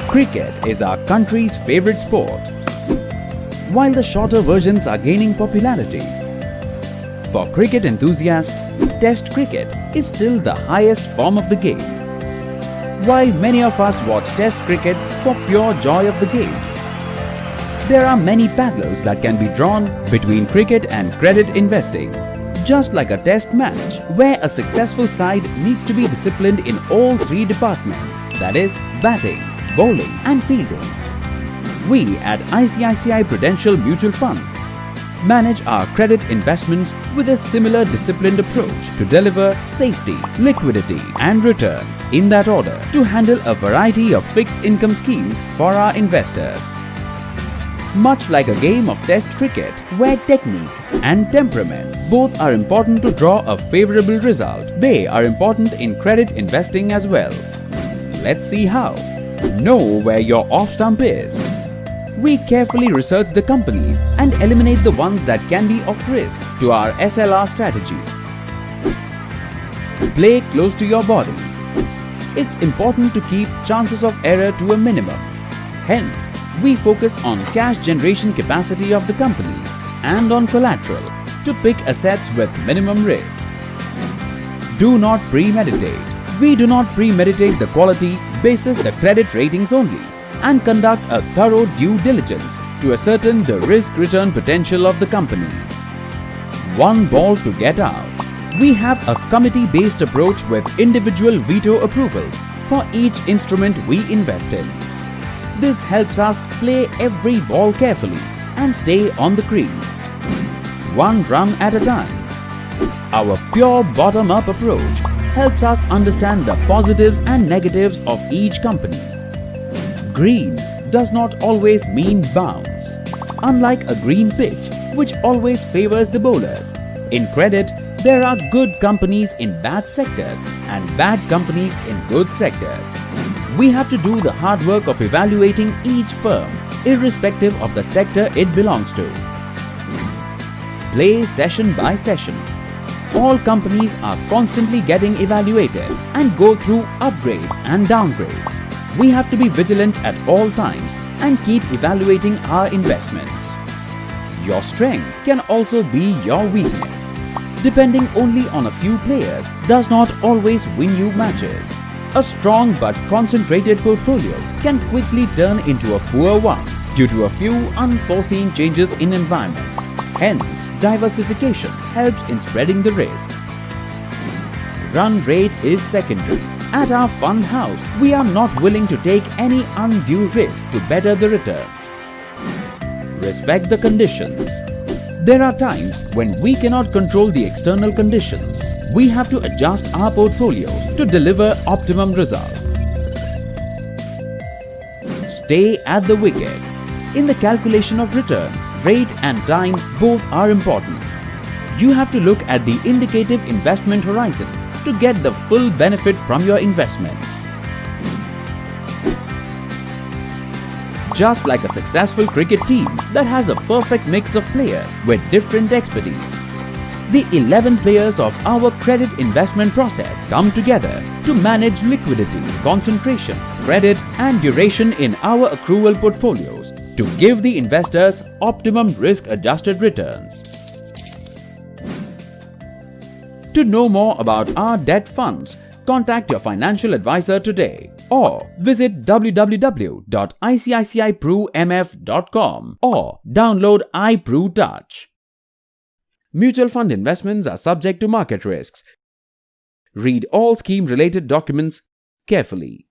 Cricket is our country's favorite sport, while the shorter versions are gaining popularity. For cricket enthusiasts, Test cricket is still the highest form of the game. While many of us watch Test cricket for pure joy of the game, there are many parallels that can be drawn between cricket and credit investing. Just like a test match, where a successful side needs to be disciplined in all three departments, that is, batting, bowling and fielding. We at ICICI Prudential Mutual Fund manage our credit investments with a similar disciplined approach to deliver safety, liquidity and returns in that order to handle a variety of fixed income schemes for our investors. Much like a game of Test cricket where technique and temperament both are important to draw a favorable result, they are important in credit investing as well. Let's see how. Know where your off stump is. We carefully research the companies and eliminate the ones that can be of risk to our SLR strategy. Play close to your body. It's important to keep chances of error to a minimum. Hence, we focus on cash generation capacity of the companies and on collateral to pick assets with minimum risk. Do not premeditate. We do not premeditate the quality basis the credit ratings only and conduct a thorough due diligence to ascertain the risk-return potential of the company. One ball to get out. We have a committee-based approach with individual veto approvals for each instrument we invest in. This helps us play every ball carefully and stay on the crease, one run at a time. Our pure bottom-up approach helps us understand the positives and negatives of each company. Green does not always mean bounce, unlike a green pitch which always favors the bowlers. In credit, there are good companies in bad sectors and bad companies in good sectors. We have to do the hard work of evaluating each firm, irrespective of the sector it belongs to. Play session by session. All companies are constantly getting evaluated and go through upgrades and downgrades. We have to be vigilant at all times and keep evaluating our investments. Your strength can also be your weakness. Depending only on a few players does not always win you matches. A strong but concentrated portfolio can quickly turn into a poor one due to a few unforeseen changes in environment. Hence, diversification helps in spreading the risk. Run rate is secondary. At our fund house, we are not willing to take any undue risk to better the returns. Respect the conditions. There are times when we cannot control the external conditions. We have to adjust our portfolios to deliver optimum results. Stay at the wicket. In the calculation of returns, rate and time both are important. You have to look at the indicative investment horizon to get the full benefit from your investments. Just like a successful cricket team that has a perfect mix of players with different expertise, the 11 players of our credit investment process come together to manage liquidity, concentration, credit and duration in our accrual portfolios to give the investors optimum risk-adjusted returns. To know more about our debt funds, contact your financial advisor today or visit www.icici-prumf.com or download iPru Touch. Mutual fund investments are subject to market risks. Read all scheme-related documents carefully.